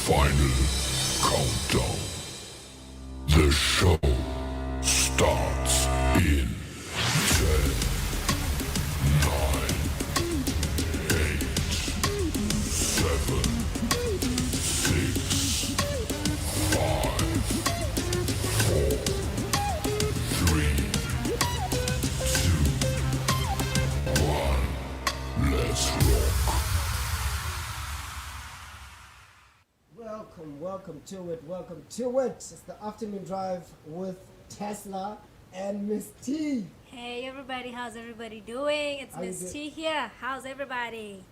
Final countdown. The show starts in 10, 9, 8, 7, 6, 5, 4, 3, 2, 1. Let's rock. Welcome to it. It's the afternoon drive with Tesla and Miss T. Hey everybody, how's everybody doing? It's How you Miss do- T here. How's everybody?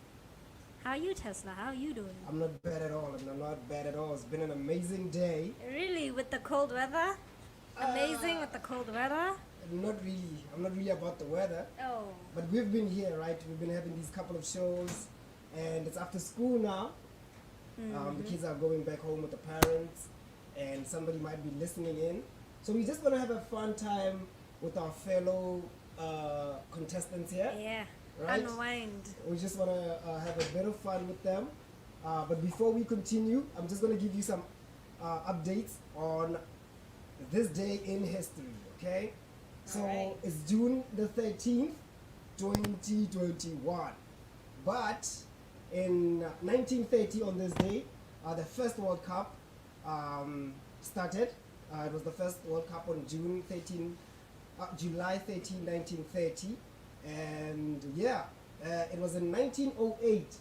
How are you, Tesla? How are you doing? I'm not bad at all. It's been an amazing day. Really, with the cold weather? Amazing with the cold weather? Not really. I'm not really about the weather. Oh, But we've been here, right? We've been having these couple of shows, and it's after school now. The kids are going back home with the parents, and somebody might be listening in. So we just want to have a fun time with our fellow contestants here. yeah. Right. Unwind. We just want to have a bit of fun with them. But before we continue, I'm just going to give you some updates on this day in history, okay? So Alright. it's June the 13th, 2021. But in 1930 on this day, the first World Cup started. It was the first World Cup on July 13, 1930. And yeah, it was in 1908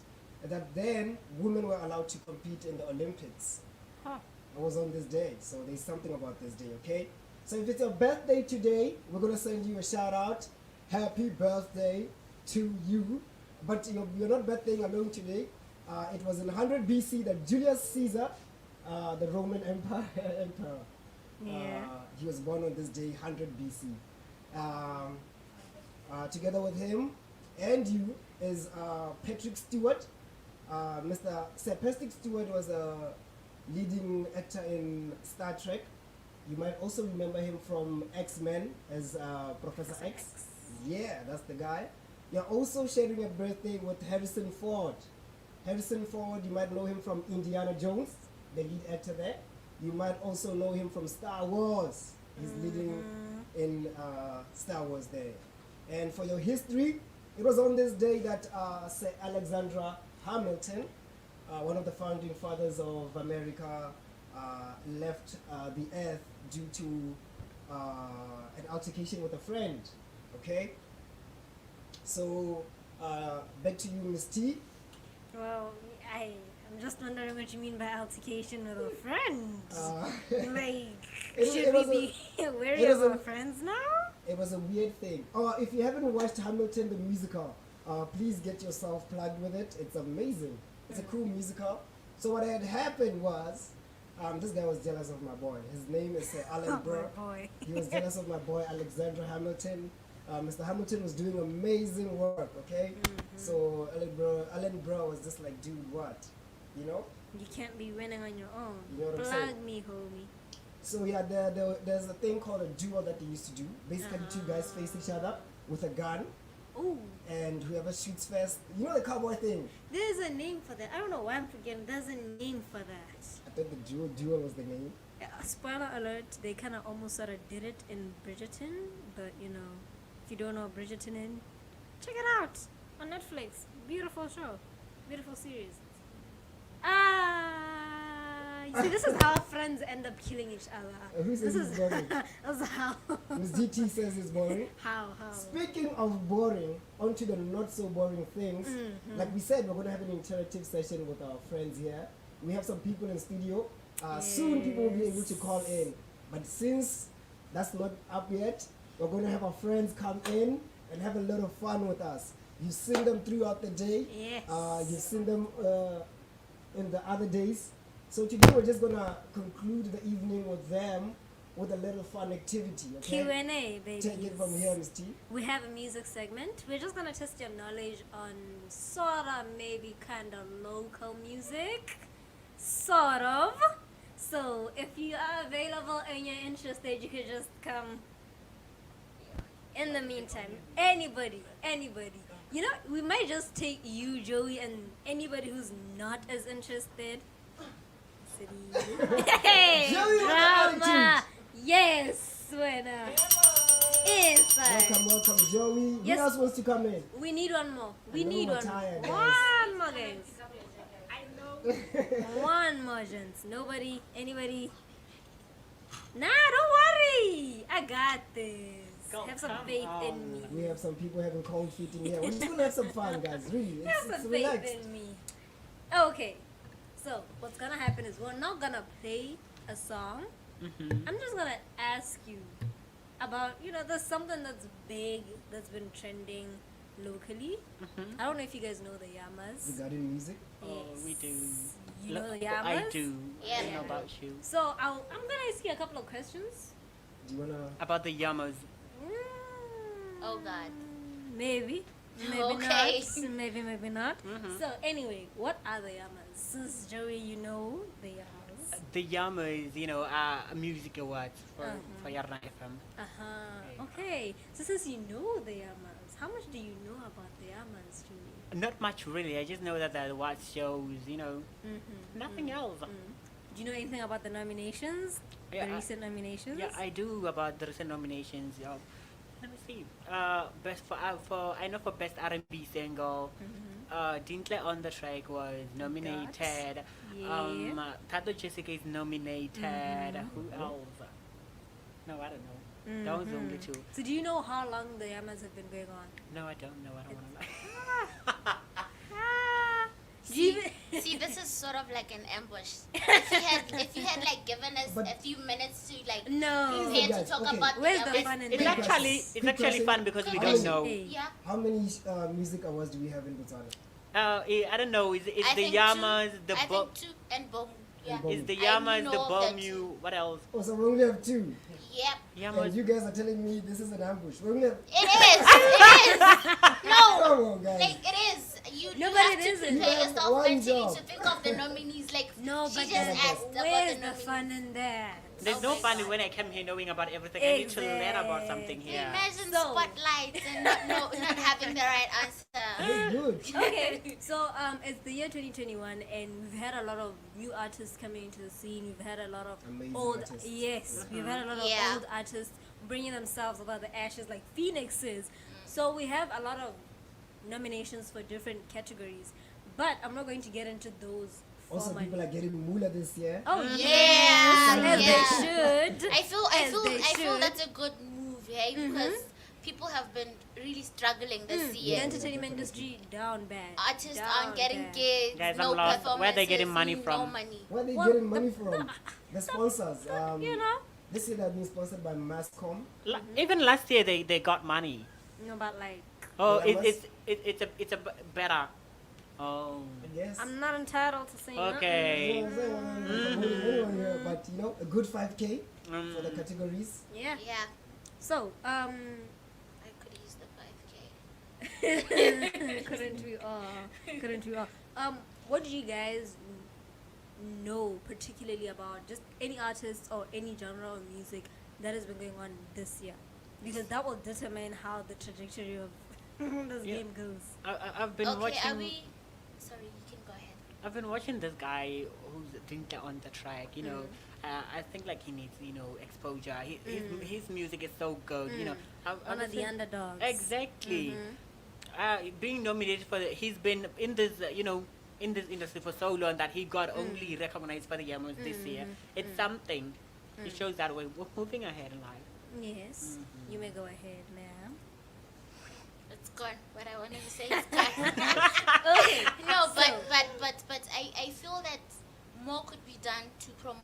that then women were allowed to compete in the Olympics. Huh. It was on this day, so there's something about this day, okay? So if it's your birthday today, we're gonna send you a shout out. Happy birthday to you. But you're not birthdaying alone today. It was in 100 BC that Julius Caesar, the Roman emperor, Yeah. he was born on this day, 100 BC. Together with him and you is Patrick Stewart. Mr. Sir Patrick Stewart was a leading actor in Star Trek. You might also remember him from X-Men as Professor X. Yeah, that's the guy. You're also sharing a birthday with Harrison Ford. Harrison Ford, you might know him from Indiana Jones, the lead actor there. You might also know him from Star Wars. He's leading in Star Wars there. And for your history, it was on this day that Sir Alexander Hamilton, one of the founding fathers of America, left the earth due to an altercation with a friend. Okay? So, back to you, Miss T. Well, I'm just wondering what you mean by altercation with a friend. Like, it should was we be wary it was of a- our friends now? It was a weird thing. If you haven't watched Hamilton the musical, please get yourself plugged with it. It's amazing. It's a cool musical. So what had happened was, this guy was jealous of my boy. His name is Alan Oh, Burr. my boy. He was jealous of my boy Alexander Hamilton. Mr. Hamilton was doing amazing work, okay? So Alan Burr was just like, dude, what? You know? You can't be winning on your own. You know what I'm Plug saying? me, homie. So yeah, there's a thing called a duel that they used to do. Basically, two guys face each other with a gun, Ooh. and whoever shoots first, you know the cowboy thing. There's a name for that. I don't know why I'm forgetting. There's a name for that. I thought the duel was the name. Spoiler alert, they kind of almost sort of did it in Bridgerton, but you know, if you don't know what Bridgerton is, check it out on Netflix. Beautiful show. Beautiful series. You see, this is how friends end up killing each other. Who says This it's is boring? that's how. Miss GT says it's boring. How? Speaking of boring, onto the not so boring things. Like we said, we're going to have an interactive session with our friends here. We have some people in studio. Soon people will be able to call in. But since that's not up yet, we're going to have our friends come in and have a lot of fun with us. You've seen them throughout the day. Yes. You've seen them in the other days. So today we're just going to conclude the evening with them with a little fun activity. Okay? Q&A, baby. Take it from here, Miss T. We have a music segment. We're just gonna test your knowledge on sorta, maybe kinda local music. Sort of. So if you are available and you're interested, you could just come. In the meantime, anybody. You know, we might just take you, Joey, and anybody who's not as interested. University. Hey, Joey with the drama. Yes, winner. Inside. Welcome, Joey. Yes. Who else wants to come in? We need one more. We know need we're one tired, more. guys. One more, guys. One more, gents. Nobody, anybody. Nah, don't worry. I got this. Go, Have some come faith in on. me. We have some people having cold feet in here. We're just gonna have some fun, guys. Really, Have it's some relaxed. faith in me. Okay. So, what's gonna happen is we're not gonna play a song. I'm just gonna ask you about, there's something that's big that's been trending locally. I don't know if you guys know the Yamas. Regarding music, Oh, we do. You know the I Yamas? do. Yeah. I know about you. So I'm gonna ask you a couple of questions. do you wanna? About the Yamas. Oh, God. Maybe. Maybe Okay. not. Maybe not. So anyway, what are the Yamas? Since Joey, you know the Yamas. The Yamas, music awards for Yarna FM. Okay. So since you know the Yamas, how much do you know about the Yamas, Joey? Not much really. I just know that the award shows, nothing else. Do you know anything about the nominations? Yeah, The recent nominations? Yeah, I do about the recent nominations. Let me see. Best for I know for best R&B single. Dintle on the Track was nominated. Yeah. Tato Jessica is nominated. Who else? No, I don't know. That was the only two. So do you know how long the Yamas have been going on? No, I don't know. I don't want to lie. See, this is sort of like an ambush. If you had like given us But- a few minutes to like No. prepare Guys, to talk okay. about Where's the the others. fun in It's that? actually question. fun because we How don't many- know. Hey. Yeah, How many music awards do we have in Botswana? I don't know. Is I the think Yamas, two, the I Bo- think two and Bomu. Yeah. Bomu. is the I Yamas, the know of that Bomu, what else? Oh, so we only have two. Yep. Yamas. And you guys are telling me this is an ambush. We only have. It is. It is. No. Come on, guys. Like it is. You No, you but have it to isn't. prepare You have yourself one mentally job. to think of the nominees. Like No, she but just then asked about where's the the nominees. fun in that? There's Oh no my fun God. when I came here knowing about everything. I need to learn about something here. Imagine So- spotlights and not having the right answer. That's good. Okay, so it's the year 2021, and we've had a lot of new artists coming into the scene. We've had a lot of Amazing old, artists. yes, we've had a lot of Yeah. old artists bringing themselves out of the ashes like phoenixes. So we have a lot of nominations for different categories, but I'm not going to get into those. Also, for my- people are getting moolah this year. Oh Yeah, yes, as yeah. they should. I feel As they should. that's a good move, hey? Because people have been really struggling this The year. entertainment industry down bad. Artists Down aren't getting bad. gigs, Guys, no I'm lost. performances, Where they getting money no from? money. Where are they Well, getting money from? The sponsors. You know, This year they've been sponsored by Mascom. Even last year they got money. but like, Oh, Yeah, it's a better. Oh. Yes. I'm not entitled to say nothing. Okay. I'm not promoting anyone here, but a good 5K for the categories. Yeah. Yeah, So, I could use the 5K. couldn't we all? Couldn't we all? What do you guys know particularly about just any artist or any genre of music that has been going on this year? Because that will determine how the trajectory of this Yeah. game goes. I've been Okay, watching. are we? Sorry, you can go ahead. I've been watching this guy who's Dinka on the track. I think like he needs exposure. His music is so good. One of the underdogs. Exactly. Being nominated he's been in this in this industry for so long that he got only recognized for the Yamas this year. It's something. It shows that we're moving ahead in life. Yes. You may go ahead, ma'am. It's gone. What I wanted to say is gone. Okay. No, So- but I feel that more could be done to promote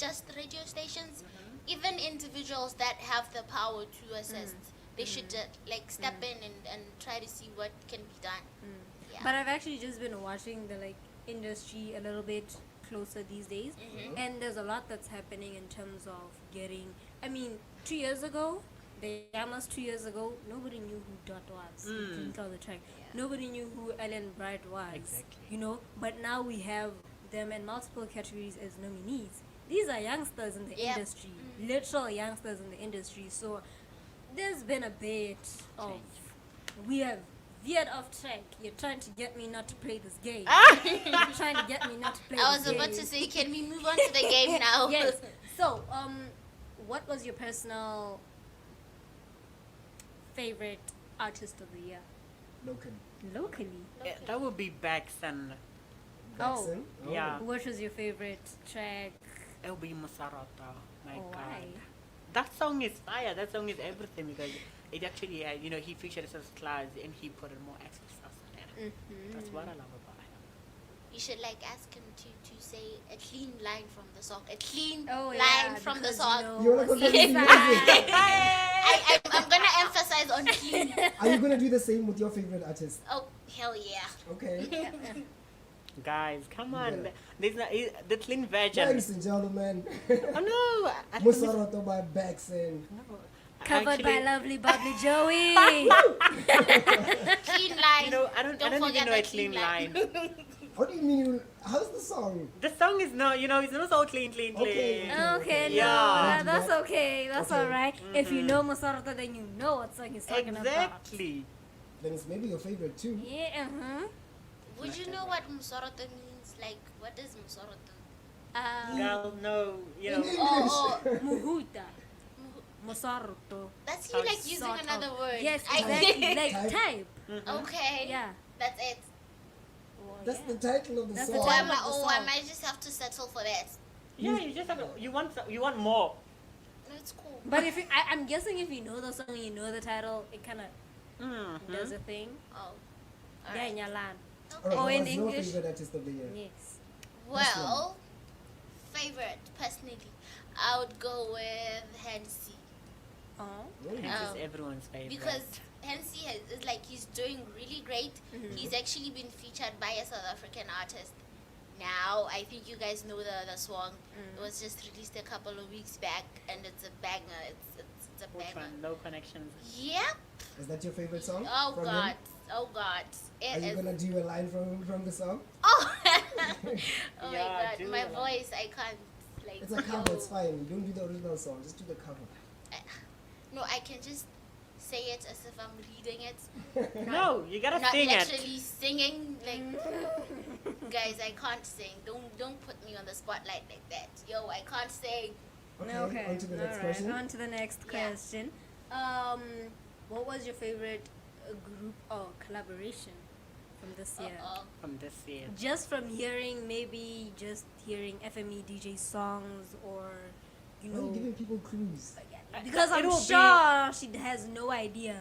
just the radio stations, even individuals that have the power to assist, they should like step in and try to see what can be done. Yeah. But I've actually just been watching the like industry a little bit closer these days, and there's a lot that's happening in terms of getting. I mean, 2 years ago, the Yamas 2 years ago, nobody knew who Dot was. You couldn't tell the track. Nobody knew who Ellen Bright was. Exactly. You know, but now we have them in multiple categories as nominees. These are youngsters in the industry, literal youngsters in the industry. So there's been a bit of we have veered off track. You're trying to get me not to play this game. You're trying to get me not to play I this was game. about to say, can we move on to the game now? Yes. So, what was your personal favorite artist of the year? Locally. Yeah, that would be Baxon. Jackson? Yeah. What was your favorite track? It would be Musarata. My Oh, God. why? That song is fire. That song is everything because it actually, he featured his class and he put more access on it. That's what I love about him. You should like ask him to say a clean line from the song. A clean Oh, line yeah, from the because, song. You wanna go what's to the inside? I'm gonna emphasize on clean. Are you gonna do the same with your favorite artist? Oh, hell yeah. Okay. Guys, come on. Yeah. There's not, the clean version. Ladies and gentlemen, Oh no. I think Musarato by Baxen. no. Covered by Actually, lovely bubbly Joey. Clean line. I don't even forget know a that clean line. What do you mean? How's the song? The song is not, it's not so clean. Okay. Okay, Yeah. no, that's okay. That's Okay. alright. If you know Musarata, then you know what song he's talking about. Exactly. Then it's maybe your favorite too. Yeah, Would you know what Musorota means? Like, what is Musorota? Girl, no, In English. Oh, Muhuta. Musarto. that's you like using Sort of. another word. Yes, I exactly. think. Like Type. type. Okay. Yeah. That's it. Well, That's yeah. the title of the That's the song. title. I might just have to settle for that. Yeah, you just have to, you want more. It's cool. But if I'm guessing if you know the song, you know the title, it kind of does a thing. Oh. Yeah, in Alright. your land. Alright, Oh, what in was your English? favorite artist of the year? Yes. Well, favorite, personally, I would go with Hennessy. Oh. Mm. This Um, is everyone's favorite. Because Hennessy is like, he's doing really great. He's actually been featured by a South African artist. Now, I think you guys know the song. It was just released a couple of weeks back, and it's a banger. It's a Which banger. one? No connections. Yep. Is that your favorite song? Oh from God. him? Oh God. Are It you is. gonna do a line from the song? Oh. Oh Yeah, my God. do My it. voice, I can't. Like. It's a cover, it's fine. You don't do the original song, just do the cover. No, I can just say it as if I'm reading it. No, you gotta Not sing it. literally singing. Like, guys, I can't sing. Don't put me on the spotlight like that. Yo, I can't sing. Okay, on to the next Alright, question. on to the next Yeah. question. What was your favorite group or collaboration from this year? From this year. Just from hearing, maybe just hearing FME DJ songs, or you Why are you know, giving people clues? because It I'm will be- sure she has no idea.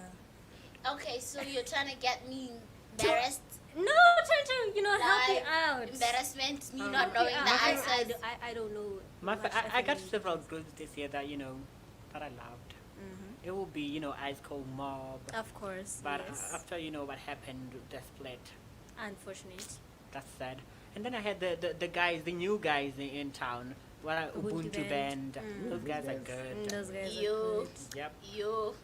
Okay, so you're trying to get me embarrassed. No, trying to help you Like, out. Embarrassment, me Help not you knowing out. the I answers. don't know. My much I got FME. several groups this year that that I loved. It will be Ice Cold Mob. Of course, But yes. after what happened, the split, Unfortunate. that's sad. And then I had the guys, the new guys in town. Ubuntu Ubuntu band. Band. Those guys are Ubuntu good. Those guys are You. good. Yep. You.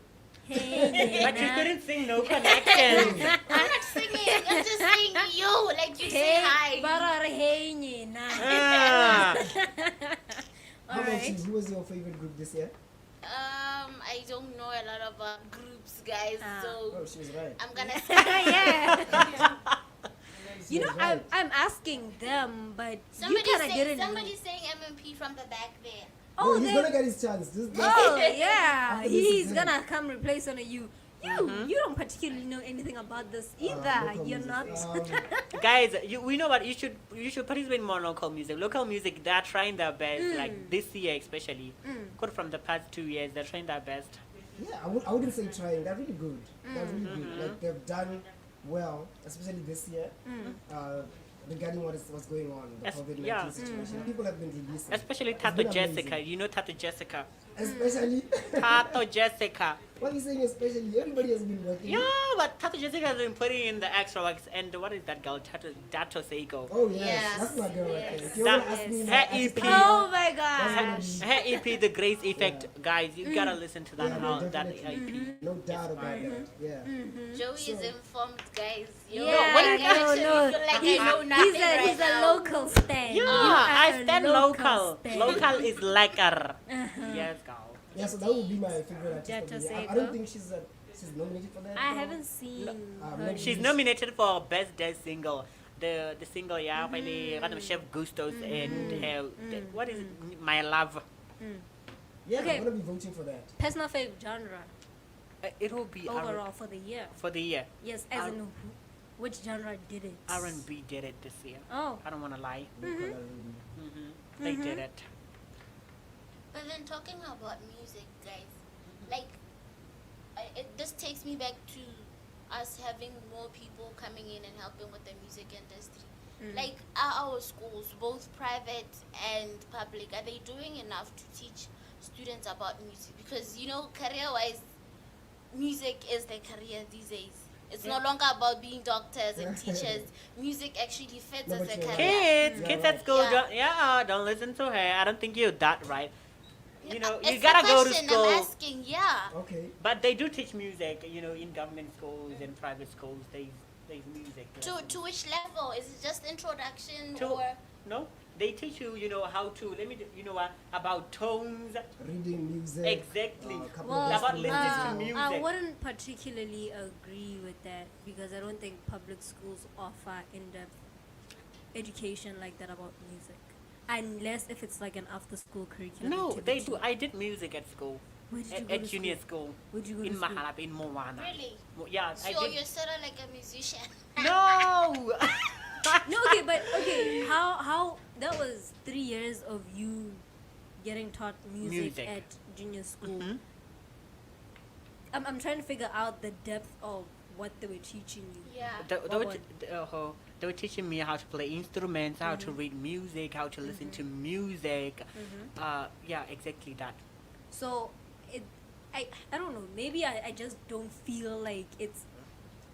Hey, But you Nena. couldn't sing No Connections. I'm not singing. I'm just saying you. Like you say Hey, hi. barara hey, Nena. Ah. How about you? Alright. Who was your favorite group this year? I don't know a lot about groups, guys. Ah. So Oh, she was right. I'm gonna say Yeah. She You know, was right. I'm asking them, but somebody you kind of didn't. somebody's saying MMP from the back there. Oh, no, he's they- gonna get his chance. Oh yeah, After this is he's him. gonna come replace one of you. You don't particularly know anything about this either. local You're music. not. Guys, we know what you should participate in more local music. Local music, they're trying their best. Like this year especially. Quote from the past 2 years, they're trying their best. Yeah, I wouldn't say trying. They're really good. They're really good. Like they've done well, especially this year. regarding what's going on, the COVID-19 yeah. situation. People have been releasing. Especially It's Tato been Jessica. amazing. You know Tato Jessica. Especially, Tato Jessica. what are you saying? Especially, everybody has been working. Yeah, but Tato Jessica has been putting in the extra work. And what is that girl? Dato Seiko. Oh yes, Yes, that's my girl right there. yes. If you That- want to ask me, her my artist EP. career, Oh my that's gonna gosh. be- Her EP, The Grace Effect, guys, you gotta listen to that Yeah, now. no, That definitely. EP. No doubt about fine. that. Yeah. Joey is So- informed, guys. Yeah, I no, actually no. feel like He's, I know nothing he's a right now. local stand. Yeah, You are I a stand local. stan. Local is lekker. Uh-huh. Yes, girl. Yeah, so that would be my favorite artist of Jetta the year. I Seiko. don't think she's nominated for that. I though. haven't seen her. maybe She's nominated for Best Dance Single. The single, yeah, by the random Chef Gustos and her, what is it? My Love. Yeah, Okay. I'm gonna be voting for that. Personal favorite genre It will be overall for the year. for the year. Yes, as R- in which genre did it? R&B did it this year. Oh, I don't want to lie. Local R&B. They did it. But then talking about music, guys, like, this takes me back to us having more people coming in and helping with the music industry. Like, are our schools, both private and public, are they doing enough to teach students about music? Because, you know, career-wise, music is the career these days. It's no longer about being doctors and teachers. Music actually fits No, as but a you're right. career. Kids, Yeah, kids right. at school, Yeah. don't listen to her. I don't think you're that right. You know, you It's gotta the go to question school. I'm asking, yeah. Okay. But they do teach music, you know, in government schools and private schools. There's music. lessons. To which level? Is it just introduction To- or? No, they teach you, you know, how to. You know what about tones. Reading music. Exactly. A couple well, of About instruments listening as to well. music. I wouldn't particularly agree with that because I don't think public schools offer in-depth education like that about music, unless if it's like an after-school curriculum. No, they activity. do. I did music at school, Where did you go at to junior school? school, Where'd you go in to school? Mahalap, in Moana. Really? Yeah, So I you're did. sort of like a musician. No. No, okay, but okay, how that was 3 years of you getting taught music. Music. At junior school. Mhm. I'm trying to figure out the depth of what they were teaching you. Yeah. They were teaching me how to play instruments, how to read music, how to listen to music. Yeah, exactly that. So I don't know, maybe I just don't feel like it's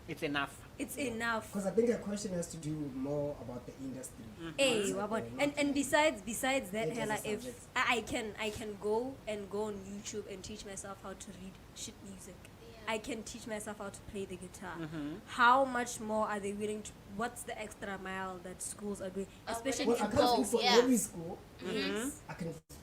It's enough. enough. Because I think her question has to do more about the industry. Hey, Not Wabon. the- And besides that, It is a Hella, if subject. I can go on YouTube and teach myself how to read shit music. Yeah. I can teach myself how to play the guitar. Mhm. How much more are they willing to? What's the extra mile that schools are doing? Especially Well, I in can't Go, speak for yeah. every school. Mm-hmm.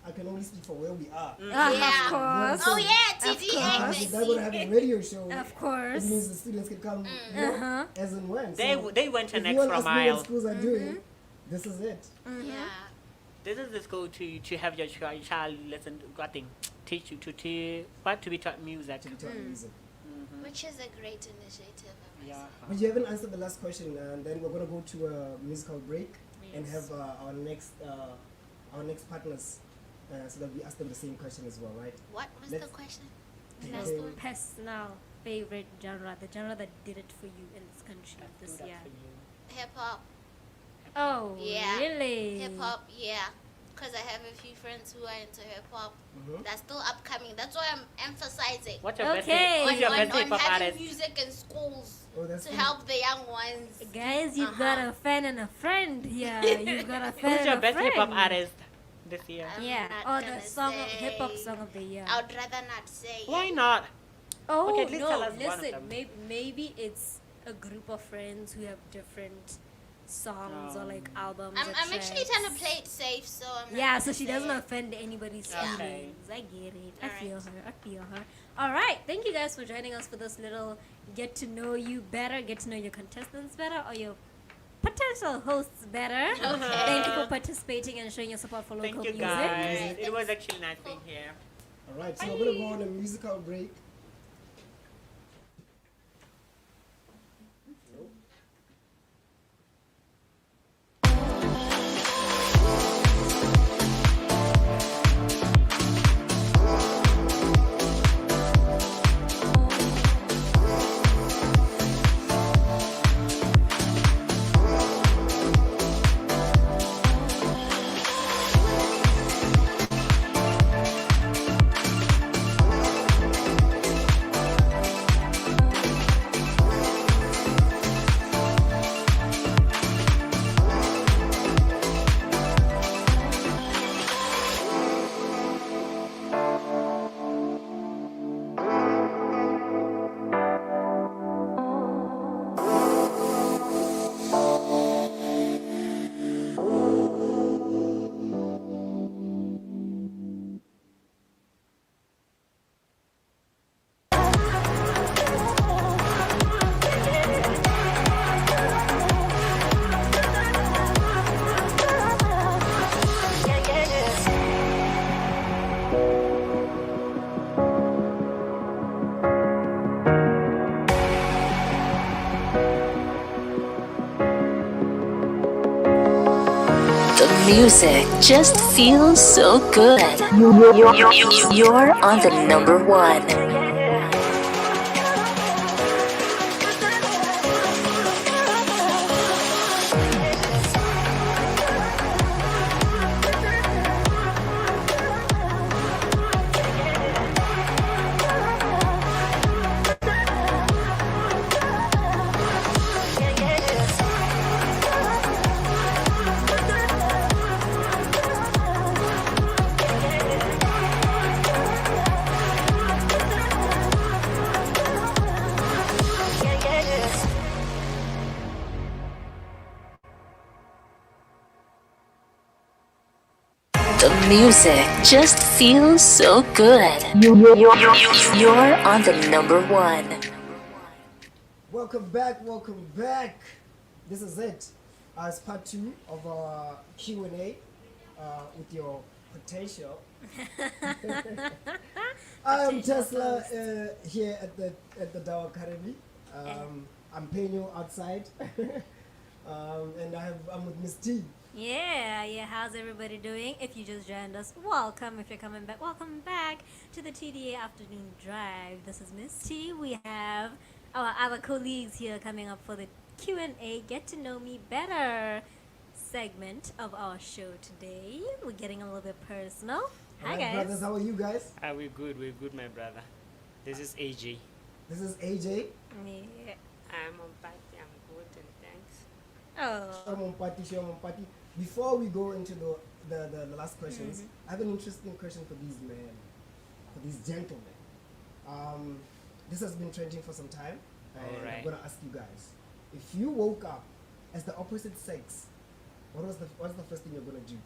I can only speak for where we are. Ah, Yeah. of course. Oh yeah, Of TD course. If they're gonna have a radio show, Of it course. means the students can come you know, Uh-huh. as and when. They So they went an if you want extra to ask me what mile. schools are doing, this is it. Yeah. This is the school to have your child listen. I think teach you to be taught music. To be taught music. Which is a great initiative. I must Yeah. say. But you haven't answered the last question, and then we're gonna go to a musical break and Yes. have our next partners, so that we ask them the same question as well, right? What was Let's- the question? Okay. Last one. Personal favorite genre, the genre that did it for you in this country Do this that year. for you. Hip hop. Oh, Yeah. really? Hip hop. Yeah. Because I have a few friends who are into hip hop. Mhm. That's still upcoming. That's why I'm emphasizing What's your Okay. best? Who's your best on hip hop having artist? music in schools Oh, that's to good. help the young ones. Guys, you've got a fan and a friend here. You've got a fan Who's your and a best hip hop friend. artist this year? I'm Yeah. not Oh, the gonna song of say. hip hop song of the year. I'd rather not say. Why it. not? Oh Okay, at least tell no! us one of Listen, them. maybe it's a group of friends who have different songs or like albums. I'm or actually tracks. trying to play it safe, so I'm not Yeah, gonna so she say doesn't it. offend anybody's Yeah. feelings. I get it. I Alright. feel her. I feel her. All right. Thank you guys for joining us for this little get to know you better, get to know your contestants better, or your potential hosts better. Okay. Thank you for participating and showing your support for Thank local you music. guys. Alright, It was actually nice being here. All right, so we're gonna go on a musical break. The music just feels so good. You're on the number one. The music just feels so good. You're on the number one. Welcome back, welcome back. This is it. It's part 2 of our Q&A with your potential. I am Tesla here at the Dow Academy. I'm Phenyo outside. And I'm with Miss T. Yeah, how's everybody doing? If you just joined us, welcome. If you're coming back, welcome back to the TDA Afternoon Drive. This is Miss T. We have our other colleagues here coming up for the Q&A Get to Know Me Better segment of our show today. We're getting a little bit personal. Hi, Alright, guys. brothers, how are you guys? We're good, my brother. This is AJ. This is AJ. Yeah. I'm on party, I'm good and thanks. Oh. Shomompati. Before we go into the last questions, I have an interesting question for these men, for these gentlemen. This has been trending for some time, and I'm Alright. gonna ask you guys: if you woke up as the opposite sex, what's the first thing you're gonna do?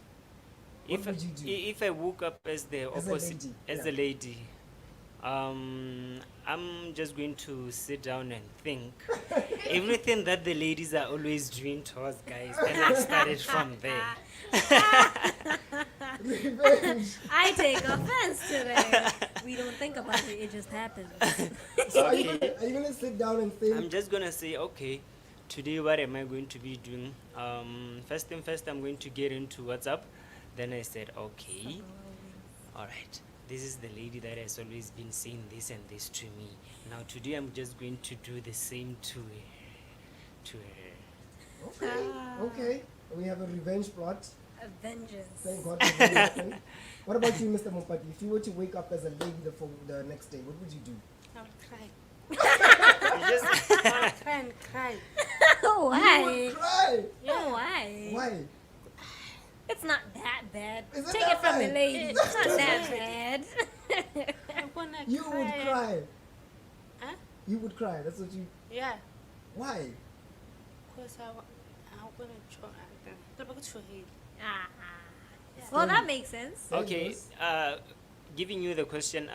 What would you do? If I woke up as the As a opposite, lady, as yeah. a lady, I'm just going to sit down and think everything that the ladies are always doing to us guys. Then I started from there. Revenge. I take offense to that. We don't think about it, it just happens. So Okay. are you gonna sit down and think? I'm just gonna say, okay, today what am I going to be doing? First thing first, I'm going to get into WhatsApp. Then I said, okay, all right. This is the lady that has always been saying this and this to me. Now today I'm just going to do the same to her. Okay. We have a revenge plot. A vengeance. Thank God it didn't happen. What about you, Mr. Mompati? If you were to wake up as a lady the next day, what would you do? I'll cry. You just I'll try and cry. Why? Cry. Why? Why? It's not that bad. Is it Take that it from bad? the lady. It's not that bad. I'm gonna You cry. would cry. Huh? You would cry. That's what you. Yeah, Why? because I'm gonna try. Ah. Well, that makes sense. okay. Yes. Giving you the question.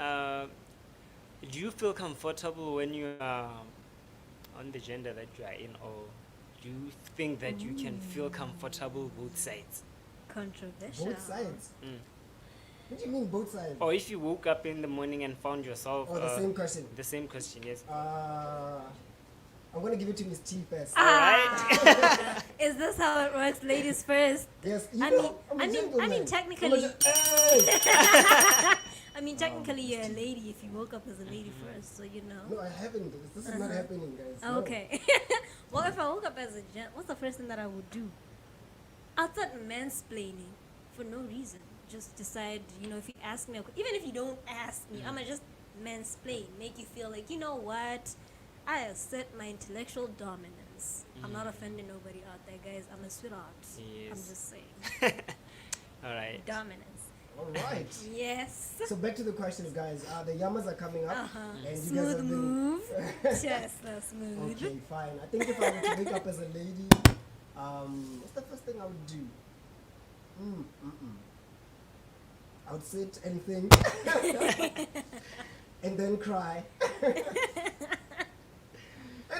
Do you feel comfortable when you are on the gender that you are in, or do you think that you can feel comfortable both sides? Controversial. Both sides. Mm. What do you mean both sides? Or if you woke up in the morning and found yourself Oh, the same question. the same question, yes. I'm gonna give it to Miss T first. Ah. Is this how it works? Ladies first. Yes. I know, mean- I'm a I mean gentleman. technically- Hey! I mean, technically, you're a lady if you woke up as a lady first, so you know. No, I haven't. This is not happening, guys. No. Okay. Well, if I woke up as a gent, what's the first thing that I would do? I'll start mansplaining for no reason. Just decide, if you ask me, even if you don't ask me, I'ma just mansplain, make you feel like, you know what? I assert my intellectual dominance. I'm not offending nobody out there, guys. I'm a sweetheart. I'm Yes. just saying. All right. Dominance. All right. Yes. So back to the questions, guys. The Yamas are coming up, Uh-huh. and you guys Smooth have been. move. Just so smooth. Okay, fine. I think if I were to wake up as a lady, what's the first thing I would do? I would sit and think, and then cry, and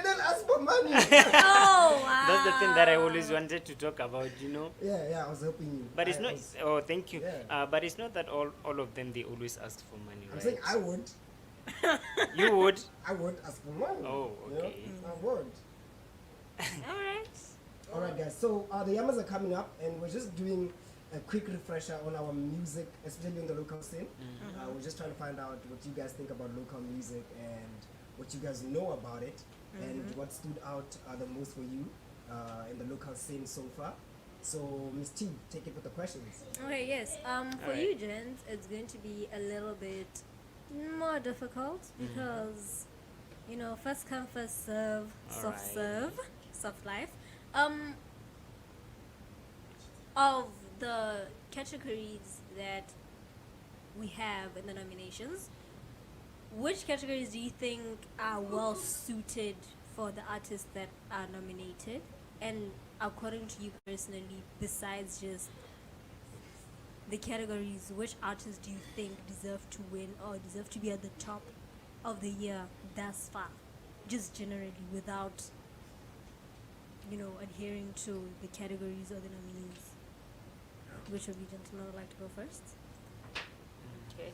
then ask for money. Oh, wow. That's the thing that I always wanted to talk about, Yeah, I was helping you. But it's I not. was- Oh, thank you. Yeah. But it's not that all of them they always ask for money, I'm right? saying I would. You would. I would ask for money. Oh, you know? okay. I would. All right. All right, guys. So the Yamas are coming up, and we're just doing a quick refresher on our music, especially in the local scene. We're just trying to find out what you guys think about local music and what you guys know about it, and what stood out the most for you in the local scene so far. So, Miss T, take it with the questions. Okay, yes. For Alright. you, gents, it's going to be a little bit more difficult because, you know, first come, first serve, soft Alright. serve, soft life. Of the categories that we have in the nominations, which categories do you think are well suited for the artists that are nominated? And according to you personally, besides just the categories, which artists do you think deserve to win or deserve to be at the top of the year thus far? Just generally, without, you know, adhering to the categories or the nominees. Which of you gentlemen would like to go first? Okay.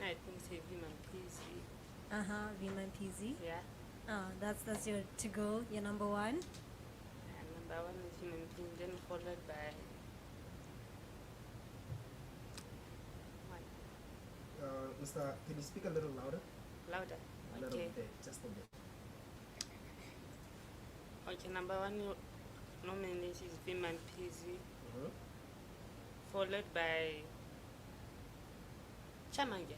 I think say Viman Peasy. Viman PZ. Yeah. That's your to go, your number one. And number one is Viman Peasy, then followed by what? Mr. Can you speak a little louder? Louder. A little Okay. bit, just a bit. Okay, number one nomination is Viman Peasy, Mhm. followed by Chamanga.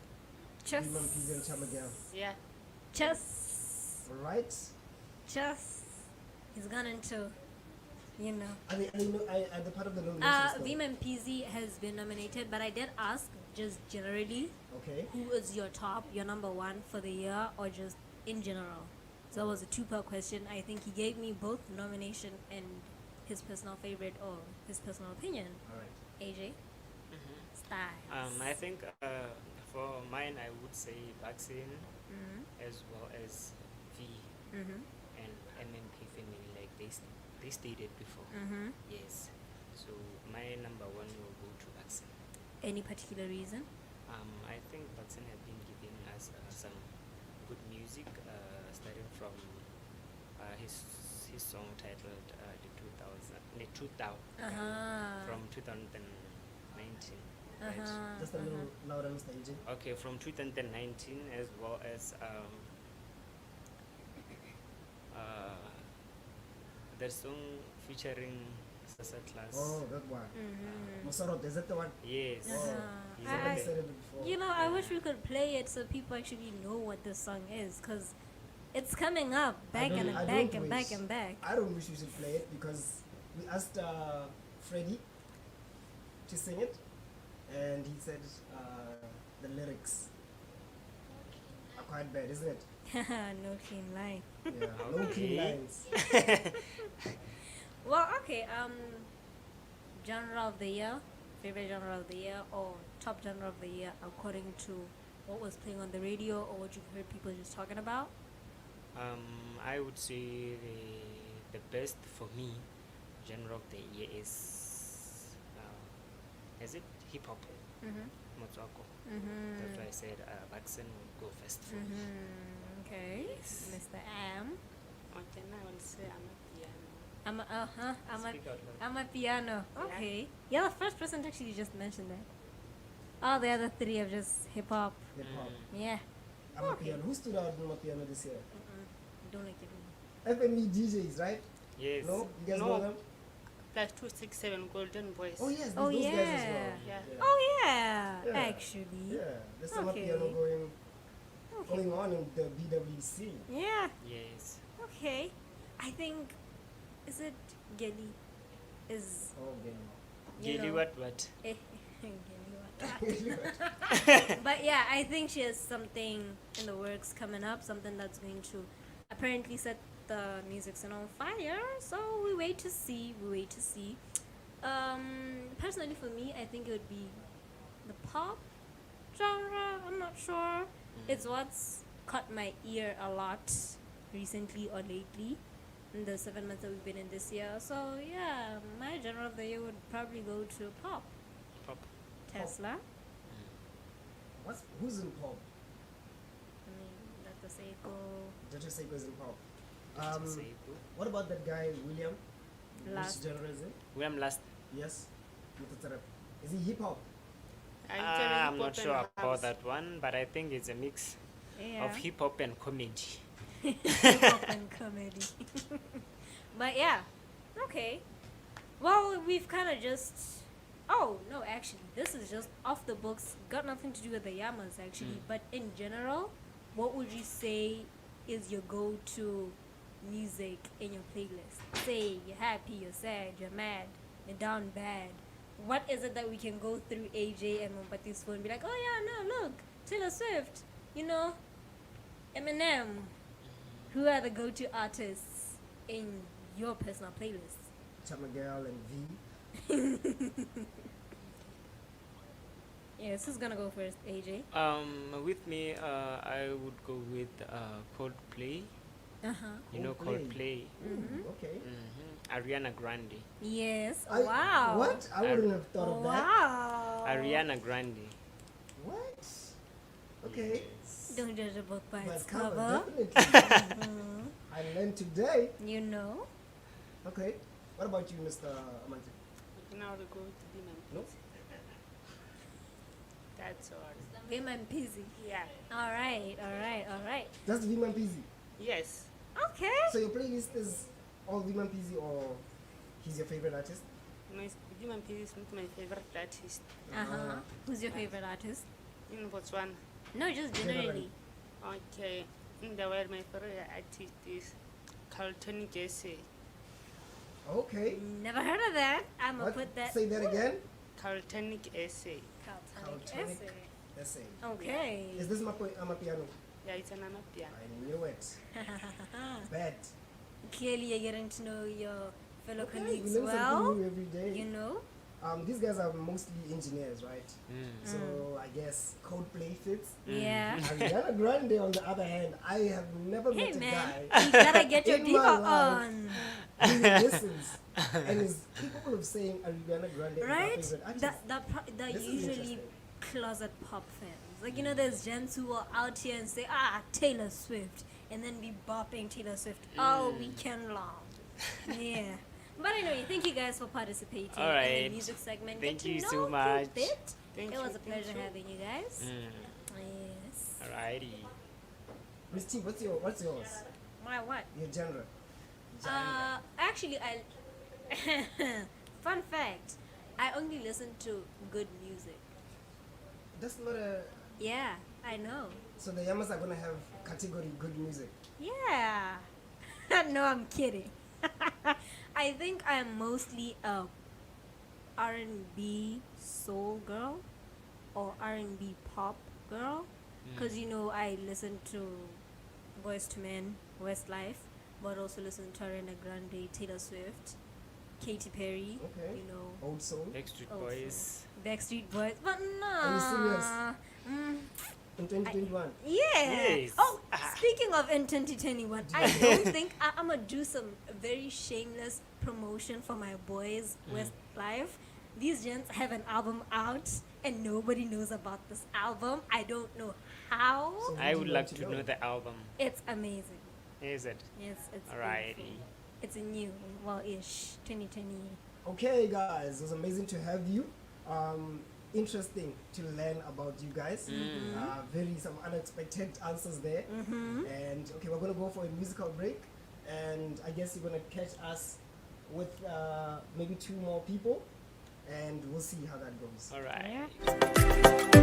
Chess. Viman PZ and Chamagam. Yeah. Chess. All right. Chess. He's gone into, you know. Are the part of the nominations? though? Viman PZ has been nominated, but I did ask just generally Okay. who is your top, your number one for the year, or just in general. So it was a two-part question. I think he gave me both nomination and his personal favorite or his personal opinion. All right. AJ, style. I think for mine, I would say vaccine as well as V and MMP family, like they stated before. Yes. So my number one will go to vaccine. Any particular reason? I think vaccine have been giving us some good music, starting from his song titled the 2000 from 2019. Right? Just a little louder, Mr. AJ. Okay, from 2019 as well as the song featuring Sasa Class. Oh, that one. Mosorot, is that the one? Yes. Oh, He's I- over somebody there. said it before. You know, I wish we could play it so people actually know what this song is, because it's coming up back I and don't back and wish. back and back. I don't wish we should play it because we asked Freddie to sing it, and he said the lyrics are quite bad, isn't it? No clean line. Yeah, no clean Okay. lines. Well, okay. Genre of the year, favorite genre of the year, or top genre of the year, according to what was playing on the radio or what you've heard people just talking about. I would say the best for me genre of the year is it hip hop? Motswako. That's why I said vaccine will go first for me. Okay, Yes. Mr. M. Okay, now I will say I'm a piano. Speak out loud. I'm a piano. Okay. You're the first person to actually just mention that. All the other three are just hip hop. Hip hop. Yeah. I'm a piano. Who stood out in my piano this year? Don't like it. FME DJs, right? Yes. No? You guys No. know them? Plus 267 Golden Boys. Oh, yes, Oh, those guys as yeah. well. Yeah. Oh yeah, Yeah. actually. Yeah, there's some Okay. piano going Okay. on in the BWC. Yeah. Yes. Okay. I think is it Geli? Is Oh, you Gilly, know- what? Geli what? okay. But yeah, I think she has something in the works coming up, something that's going to apparently set the music scene on fire. So we wait to see. Personally for me, I think it would be the pop genre. I'm not sure. It's what's caught my ear a lot recently or lately in the 7 months that we've been in this year. So yeah, my genre of the year would probably go to pop. Pop. Tesla. Who's in pop? I mean, Dr. Seiko. Dr. Seiko is in pop. Say who? What about that guy, William? Last. Which genre is it? William last. Yes. Mutatsarap. Is it hip hop? I'm not sure about that one, but I think it's a mix Yeah. of hip hop and comedy. Hip-hop and comedy. But yeah, okay. Well, we've kind of just. Oh no, actually, this is just off the books. Got nothing to do with the Yamas actually. But in general, what would you say is your go-to music in your playlist? Say you're happy, you're sad, you're mad, you're down bad. What is it that we can go through AJ and Mombati's phone and be like, oh yeah, no, look, Taylor Swift, you know, Eminem. Who are the go-to artists in your personal playlist? Chamagirl and V. Yes, who's gonna go first, AJ? With me, I would go with Coldplay. You know Coldplay. Ooh, okay. Ariana Grande. Yes. Wow. What? I wouldn't have thought of that. Wow. Ariana Grande. What? Okay. Don't judge a book by But its cover, cover. definitely. I learned today. You know. Okay. What about you, Mr. Amante? Now to go to be my Nope. That's all. Vim and Pizzy. Yeah. All right. Just Viman Pizzy. Yes. Okay. So your playlist is all Viman Pizzy, or he's your favorite artist? My Human Peace is my favorite artist Uh-huh. Who's your favorite artist? in Botswana. No, just generally. Okay. In the world, my favorite artist is Carlton Jesse. Okay. Never heard of that. I'm gonna What? put that. Say that again. Carlton Essay. Caltonic Caltonic. essay. Essay. Okay. Is this Amapiano? Yeah, it's an Amapiano. I knew it. Bad. Clearly, you're getting to know your fellow Okay, we colleagues learn well. something new every day. You know. These guys are mostly engineers, right? So I guess Coldplay fits. Yeah. Ariana Grande, on the other hand, I have never Hey met a man, guy you gotta get your in diva my life on, who listens and is capable of saying Ariana Grande right? is my favorite artist. That This is usually interesting. closet pop fans. Like, you know, there's gents who are out here and say, Taylor Swift, and then be bopping Taylor Swift all weekend long. Yeah. But anyway, thank you guys for participating in Alright. the music segment. Thank Get to you know so a much. bit. Thank It you, was a thank pleasure you. having you guys. Yes. Alrighty. Miss T, what's yours? My what? Your genre? Actually, I. Fun fact, I only listen to good music. That's not a. Yeah, I know. So the Yamas are gonna have category good music. Yeah. No, I'm kidding. I think I'm mostly a R&B soul girl or R&B pop girl, because you know I listen to Boyz II Men, Westlife, but also listen to Ariana Grande, Taylor Swift, Katy Perry. Okay. You know, Old soul. Backstreet also Boys. Backstreet Boys, but Are you serious? Mm, In 2021. yeah. Yes. Oh, speaking of in 2021, I don't think I'm gonna do some very shameless promotion for my boys Westlife. These gents have an album out and nobody knows about this album. I don't know how. So I you would want like to to know? know the album. It's amazing. Is it? It's Alrighty. beautiful. It's a new, well-ish 2020. Okay, guys, it was amazing to have you. Interesting to learn about you guys. Very some unexpected answers there. And okay, we're gonna go for a musical break, and I guess you're gonna catch us with maybe 2 more people, and we'll see how that goes. Alright.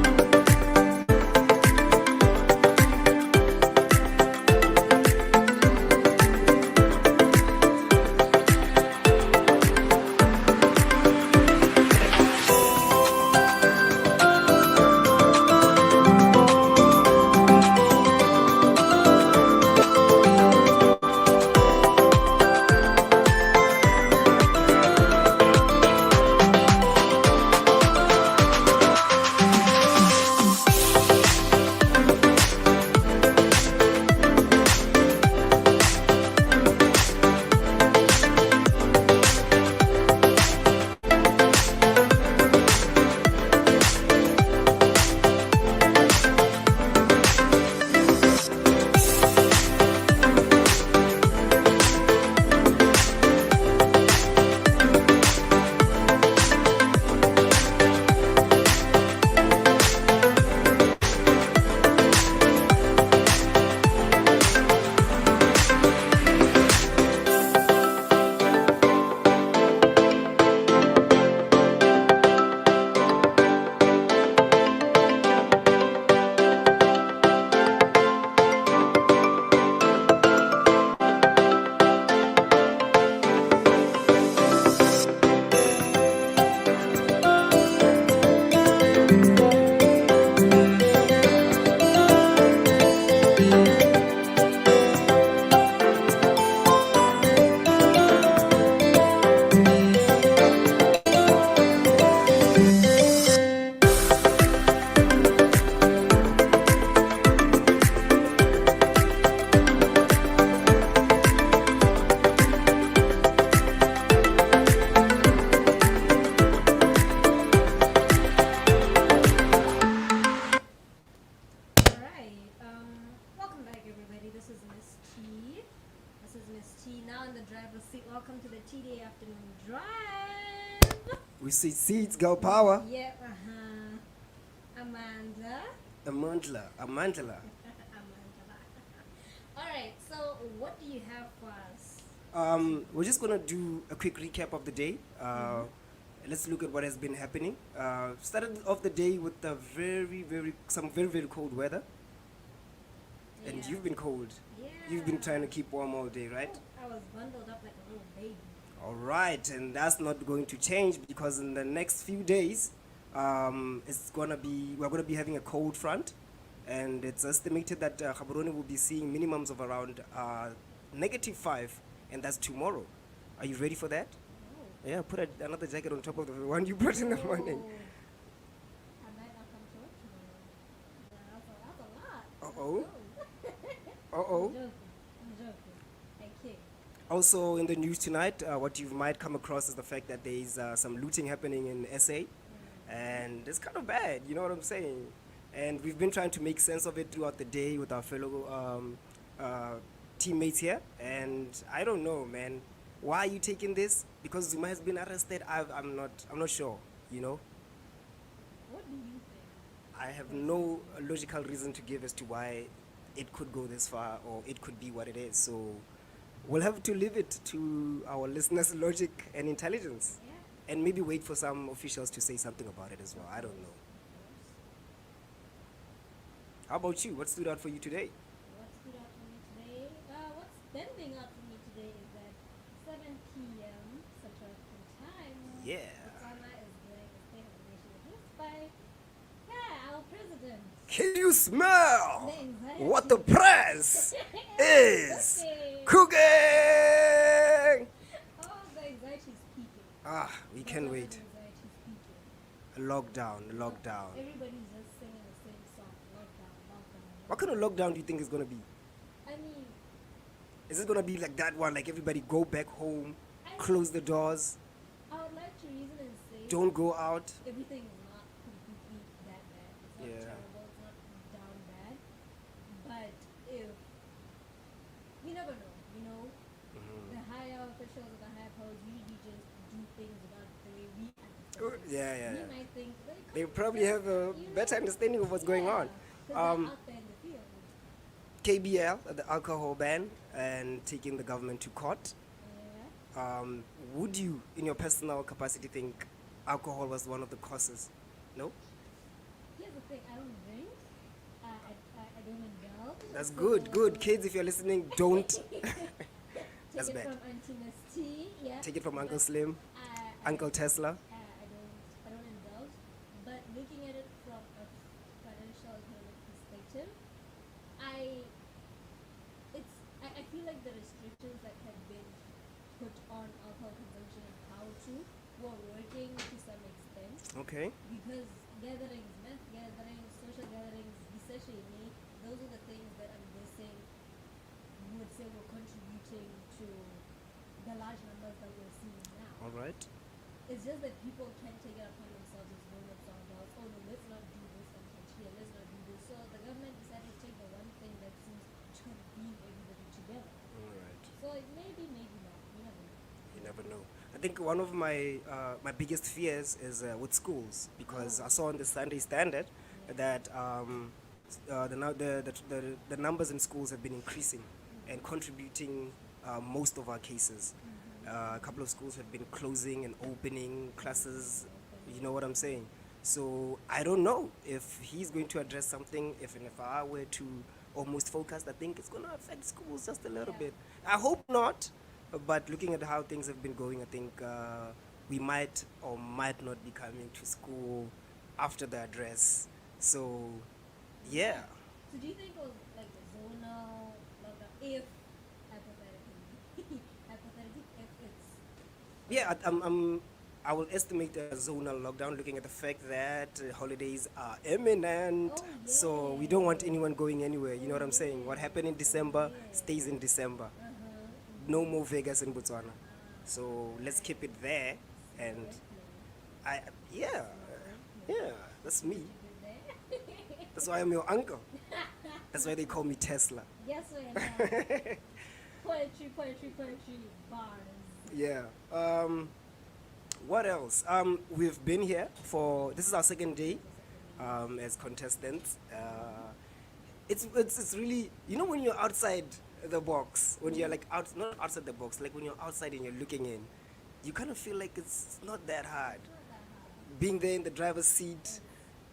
We see seeds, girl power. Yep, Amanda. Amandla. Amanda. Alright, so what do you have for us? We're just gonna do a quick recap of the day. Let's look at what has been happening. Started off the day with some very cold weather, and Yeah. you've been cold. Yeah. You've been trying to keep warm all day, right? I was bundled up like a little baby. All right, and that's not going to change because in the next few days, we're gonna be having a cold front, and it's estimated that Gaborone will be seeing minimums of around -5, and that's tomorrow. Are you ready for that? Oh. Yeah, put another jacket on top of the one you brought in the morning. I might not come to work tomorrow. That's a lot. Uh-oh. I'm Uh-oh. joking. I kid. Also in the news tonight, what you might come across is the fact that there is some looting happening in SA, and it's kind of bad, you know what I'm saying? And we've been trying to make sense of it throughout the day with our fellow teammates here, and I don't know, man. Why are you taking this? Because Zuma has been arrested. I'm not sure, you know? What do you think? I have no logical reason to give as to why it could go this far or it could be what it is. So we'll have to leave it to our listeners' logic and intelligence, Yeah. and maybe wait for some officials to say something about it as well. I don't know. How about you? What stood out for you today? What stood out for me today? What's standing out for me today is that 7 p.m. Central African Time. Yeah. Botswana is doing a State of the Nation address by our president. Can you smell The anxiety. what the press is Okay. cooking? Oh, the anxiety is peaking. We The can level of wait. anxiety is peaking. Lockdown. Everybody's just singing the same song. Lockdown. What kind of lockdown do you think is gonna be? I mean, Is it gonna be like that one, like everybody go back home, close the doors, I would like to reason and say don't go out? everything is not completely that bad. It's not Yeah. terrible. It's not down bad. But if we never know, you know, the higher officials and the higher powers usually just do things about the way we understand. it. Yeah. We might think They probably have a better understanding of what's going on. Because they're out there in the field. KBL, the alcohol ban, and taking the government to court. Yeah. Would you, in your personal capacity, think alcohol was one of the causes? No? Here's the thing. I don't drink. I don't indulge. That's so good. Kids, if you're listening, don't. Take That's it bad. from Auntie Miss T. Yeah. Take it from Uncle But Slim, I Uncle Tesla. I don't indulge, but looking at it from a financial economic perspective, I feel like the restrictions that have been put on alcohol consumption and how to were working to some extent Okay. because gatherings, mass gatherings, social gatherings, especially those are the things that I'm guessing would say were contributing to the large numbers that we're seeing now. All right. It's just that people can't take it upon themselves as grown-ups ourselves. Oh no, let's not do this and touch here. Let's not do this. So the government decided to take the one thing that seems to bring everybody together. All right. So it maybe not. You never know. You never know. I think one of my my biggest fears is with schools, because I saw in the Sunday Standard that the numbers in schools have been increasing and contributing most of our cases. A couple of schools have been closing and opening classes. You know what I'm saying? So I don't know if he's going to address something. If I were to almost focus, I think it's going to affect schools just a little bit. I hope not. But looking at how things have been going, I think we might or might not be coming to school after the address. So, yeah. So do you think it was like a zonal lockdown if hypothetically if it's Yeah, I will estimate a zonal lockdown looking at the fact that holidays are imminent. Oh, So we don't want anyone going anywhere. You know what I'm saying? What happened in December stays in December. No more Vegas in Botswana. So let's keep it there. And yeah, that's me. That's why I'm your uncle. That's why they call me Tesla. yes or no? poetry bars. Yeah. What else? We've been here for this is our second day as contestants. It's really, you know, when you're outside the box, when you're like out, not outside the box, like when you're outside and you're looking in, you kind of feel like it's not that hard. Being there in the driver's seat,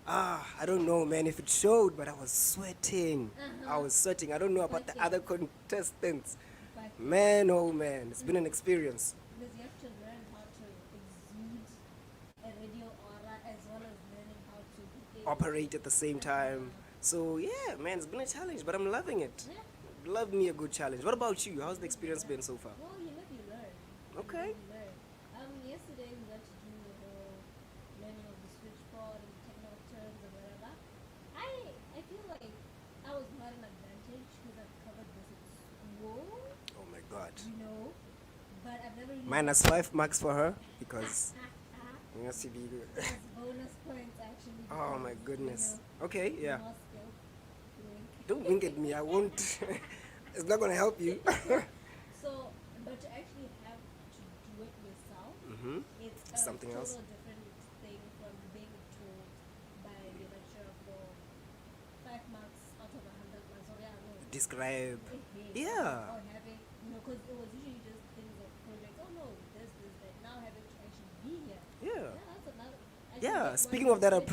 I don't know, man, if it showed, but I was sweating. I was sweating. I don't know about the other contestants. Man, oh man, it's been an experience. Because you have to learn how to exude a radio aura as well as learning how to behave. Operate at the same time. So yeah, man, it's been a challenge, but I'm loving it. Yeah. Love me a good challenge. What about you? How's the experience been so far? Well, you live, you learn. Okay. You learn. Yesterday we got to do the whole learning of the switchboard and technical terms and whatever. I feel like I was not an advantage because I've covered this in school, Oh my God. you know, but I've never really Minus 5 marks for her because you know, she be good. It's bonus points actually. Oh because, my goodness. You know, Okay, yeah. more skills. Wink. Don't wink at me. I won't. It's not gonna help you. So, but to actually have to do it yourself, Mhm. it's a Something total else. different thing from being told by the lecturer for 5 marks out of 100 marks. Or yeah, no. Describe. eh, Yeah. Or having, you know, because it was usually just things like projects. Oh no, this, that. Now having to actually be here. Yeah. That's another. I Yeah, think speaking one of that mistake-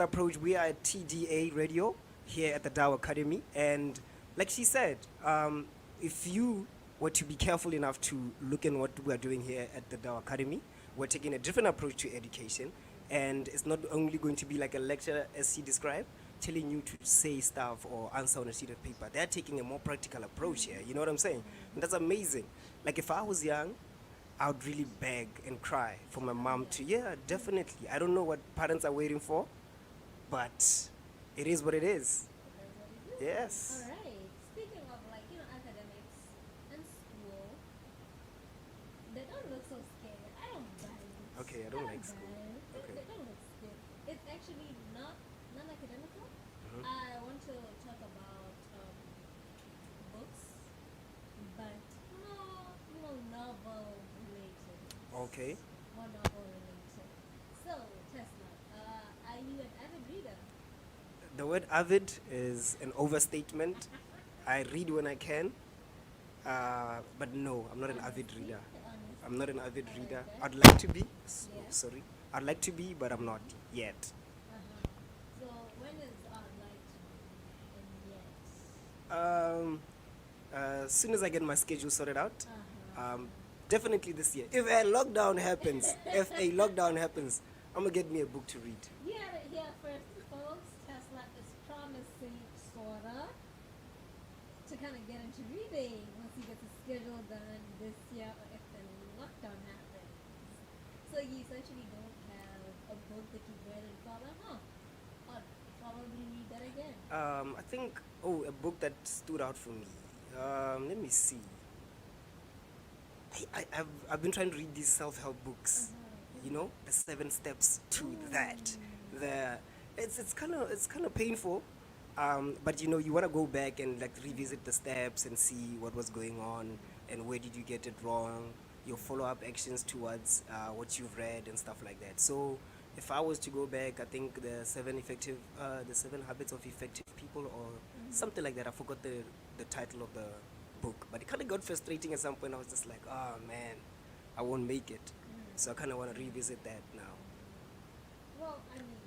approach, we are at TDA Radio here at the Dow Academy. And like she said, if you were to be careful enough to look in what we are doing here at the Dow Academy, we're taking a different approach to education. And it's not only going to be like a lecture as she described, telling you to say stuff or answer on a sheet of paper. They're taking a more practical approach here. You know what I'm saying? And that's amazing. Like if I was young, I would really beg and cry for my mom to, yeah, definitely. I don't know what parents are waiting for, but it is what it is. Yes. All right. Speaking of like, you know, academics and school, they don't look so scared. I don't buy it. Okay, I don't like buy school. it. Okay. They don't look scared. It's actually not non-academical. Mhm. I want to talk about books, but more, you know, novel related. Okay. More novel related. So, Tesla, are you an avid reader? The word avid is an overstatement. I read when I can, but no, I'm not an avid reader. I'm not an avid reader. I'd like to be. Yeah. Sorry. I'd like to be, but I'm not yet. So, when is like to be and yet? As soon as I get my schedule sorted out, Uh-huh. definitely this year. If a lockdown happens, I'm gonna get me a book to read. You heard it here first, folks. Tesla is promising, sorta, to kind of get into reading once he gets his schedule done this year or if the lockdown happens. So you essentially don't have a book that you've read and thought, I'll probably read that again. I think, a book that stood out for me. Let me see. I've been trying to read these self-help books. You know, the 7 steps to that. It's kind of painful. But you know, you want to go back and like revisit the steps and see what was going on and where did you get it wrong, your follow-up actions towards what you've read and stuff like that. So if I was to go back, I think the 7 habits of effective people or something like that. I forgot the title of the book, but it kind of got frustrating at some point. I was just like, oh man, I won't make it. So I kind of want to revisit that now. Well, I mean,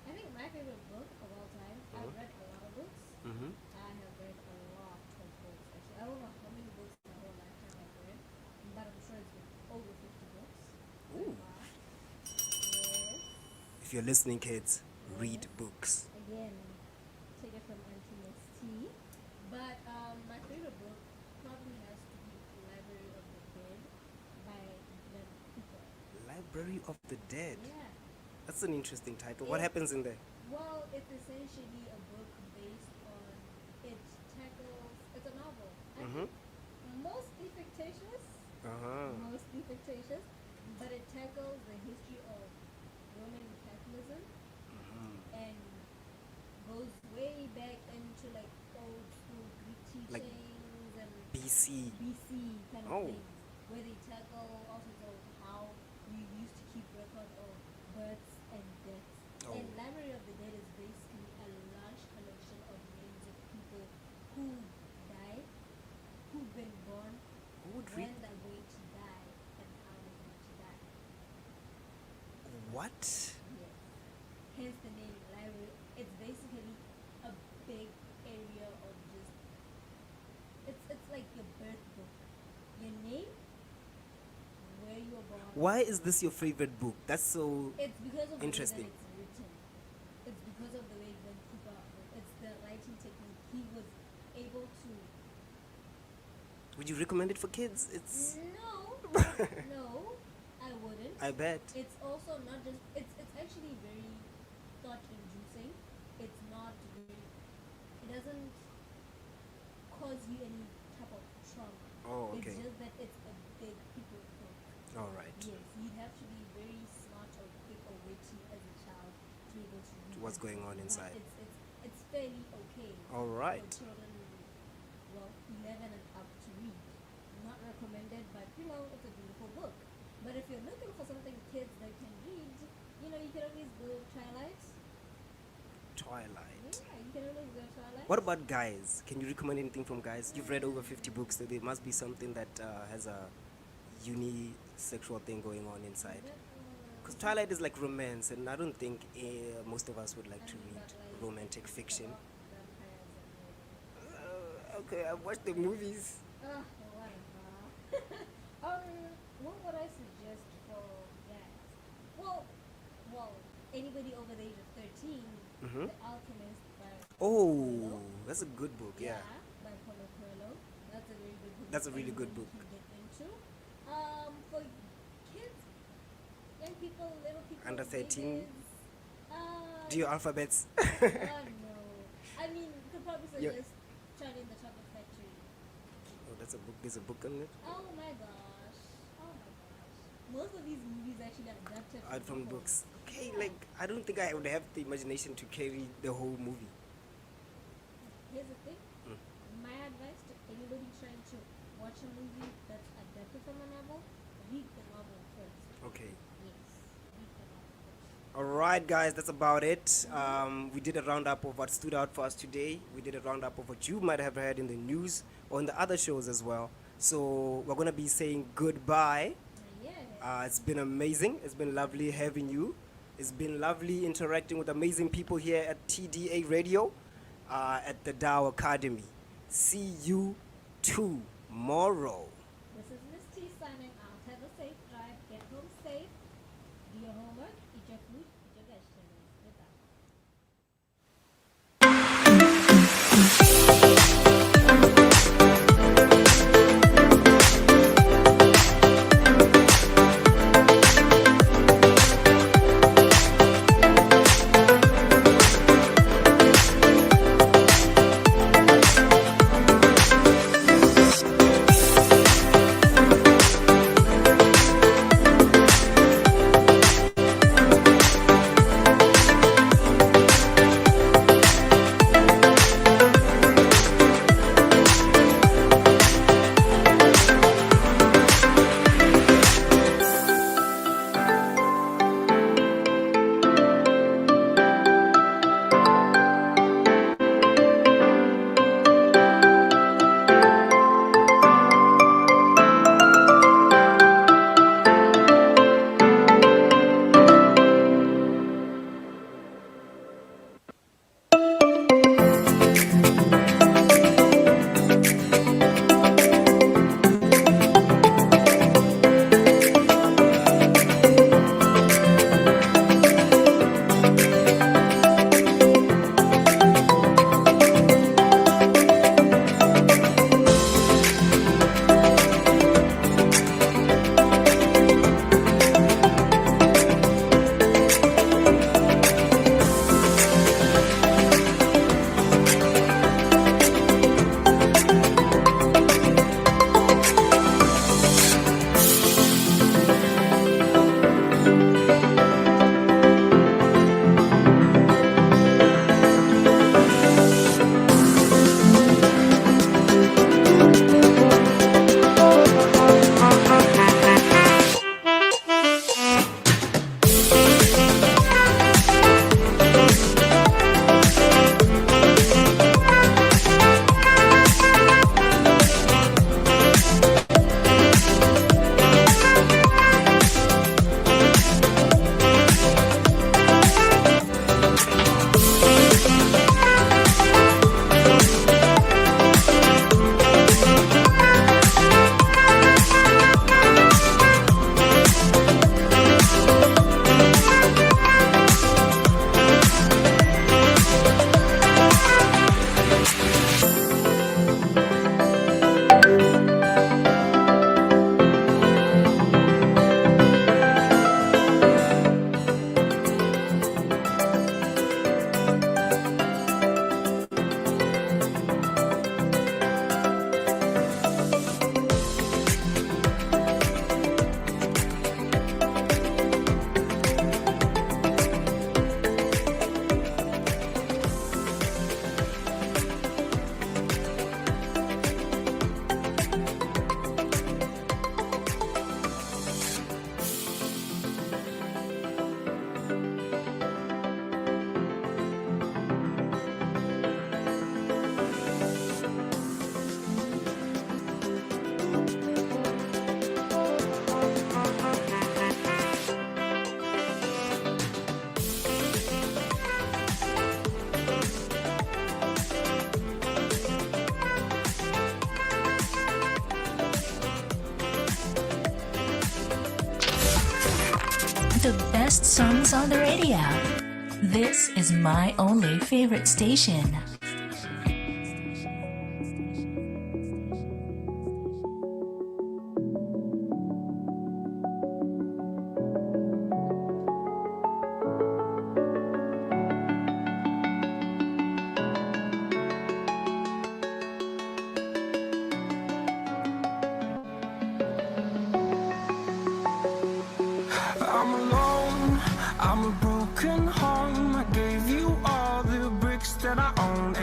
I think my favorite book of all time, I've read a lot of books. Mm-hmm. I have read a lot of books, actually. I don't know how many books in my whole lifetime I've read, but I'm sure it's been over 50 books. Ooh. Yes. If you're listening, kids, read books. Again, take it from Auntie Miss T. But my favorite book probably has to be Library of the Dead by Glenn Cooper. Library of the Dead. Yeah. That's an interesting title. What It- happens in there? Well, it's essentially a book based on, it tackles, it's a novel. I Mm-hmm. think mostly fictitious, Uh-huh. but it tackles the history of Roman Catholicism and goes way back into like old school Greek teachings Like and BC. BC kind of Oh. things, where they tackle all sorts of how record of births and deaths. Oh. And Library of the Dead is basically a large collection of names of people who died, who've been born, Who would when read they're going to die, and how they're going to die. what? Yes. Hence the name library. It's basically a big area of just it's like your birth book. Your name, where you were born. Why is this your favorite book? That's so. It's because of Interesting. the way that it's written. It's because of the way Ben Cooper it's the writing technique. He was able to Would you recommend it for kids? It's. No, no, I wouldn't. I bet. It's also not just it's actually very thought inducing. It's not very it doesn't cause you any type of trauma. Oh, okay. It's just that it's a big people book. All right. Yes, you'd have to be very smart or quick or witty as a child to be able to read What's that. going on But inside. It's fairly okay. All right. For children, well, 11 and up to read. Not recommended, but you know, it's a beautiful book. But if you're looking for something kids that can read, you know, you can always go Twilight. Twilight. Yeah, you can always go Twilight. What about guys? Can you recommend anything from guys? You've read over 50 books, so there must be something that has a unisexual thing going on inside. Because Twilight is like romance, and I don't think most of us would like to read romantic fiction. Okay, I've watched the movies. Whatever. What would I suggest for guys? Well, anybody over the age of 13, Mhm. The Alchemist by Oh, that's a good book, yeah. by Paulo Coelho. That's a very good book. That's a really good Anybody book. can get into. For kids, young people, little people, Under 13? babies, Do your alphabets. oh no. I mean, you could probably Yeah. suggest Charlie and the Chocolate Factory. Oh, that's a book. There's a book on it. Oh my gosh. Oh my gosh. Most of these movies actually are adapted From books. Okay, like I don't think I would have the imagination to carry the whole movie. Here's the thing. Mm. My advice to anybody trying to watch a movie that's adapted from a novel, read the novel first. Okay. Yes. Read the novel first. All right, guys, that's about it. We did a roundup of what stood out for us today. We did a roundup of what you might have heard in the news or in the other shows as well. So we're gonna be saying goodbye. Yeah. It's been amazing. It's been lovely having you. It's been lovely interacting with amazing people here at TDA Radio, at the Dow Academy. See you tomorrow. This is Miss T signing out. Have a safe drive. Get home safe. Do your homework. Eat your food. Eat your vegetables. Goodbye. best songs on the radio. This is my only favorite station. I'm alone, I'm a broken home. I gave you all the bricks that I own.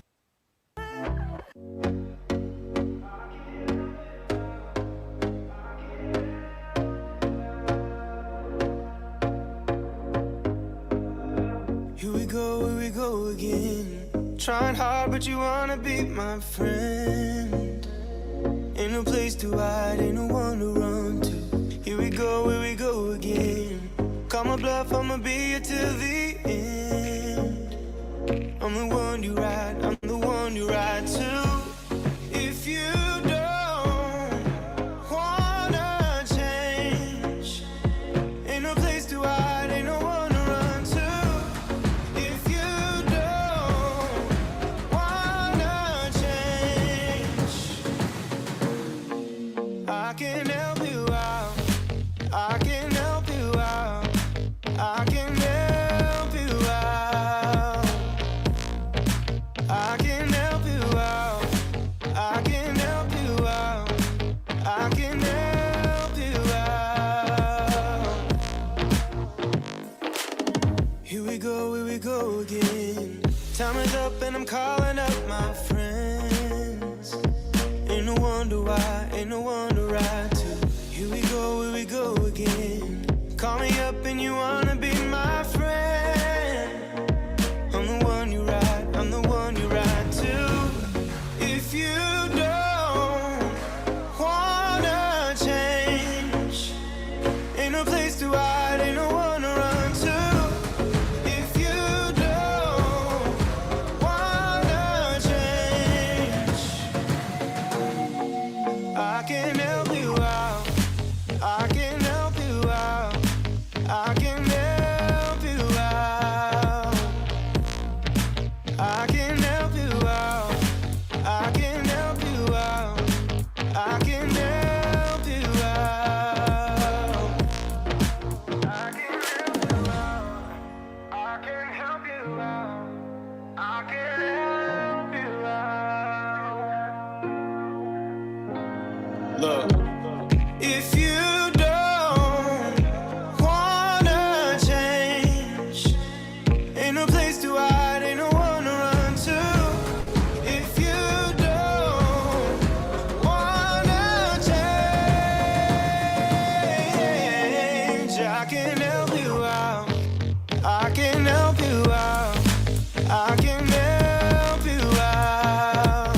Here we go again. Trying hard, but you wanna be my friend. Ain't no place to hide, ain't no one to run to. Here we go again. Call my bluff, I'ma be here till the end. I'm the one you ride, I'm the one you ride to. If you don't wanna change, ain't no place to hide, ain't no one to run to. If you don't wanna change, I can help you out. I can help you out. I can help you out. I can help you out. I can help you out. I can help you out. Here we go again. Time is up and I'm calling up my friends. Ain't no wonder why, ain't no one to ride to. Here we go again. Call me up and you wanna be my friend. I'm the one you ride, I'm the one you ride to. If you don't wanna change, ain't no place to hide, ain't no one to run to. If you don't wanna change, I can help you out. I can help you out. I can help you out. I can help you out. I can help you out. I can help you out. I can help you out. I can help you out. I can help you out. Look, if you don't wanna change, ain't no place to hide, ain't no one to run to. If you don't wanna change, I can help you out. I can help you out. I can help you out.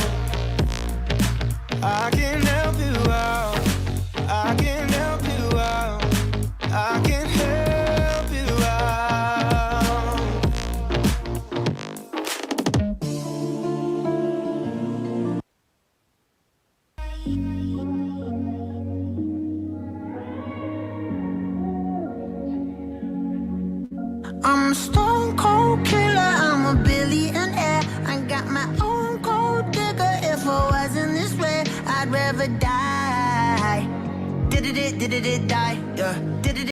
I can help you out. I can help you out. I can help you out. I'm a stone cold killer, I'm a billionaire. I got my own gold digger. If I wasn't this way, I'd rather die. Did it die, yeah. Did it.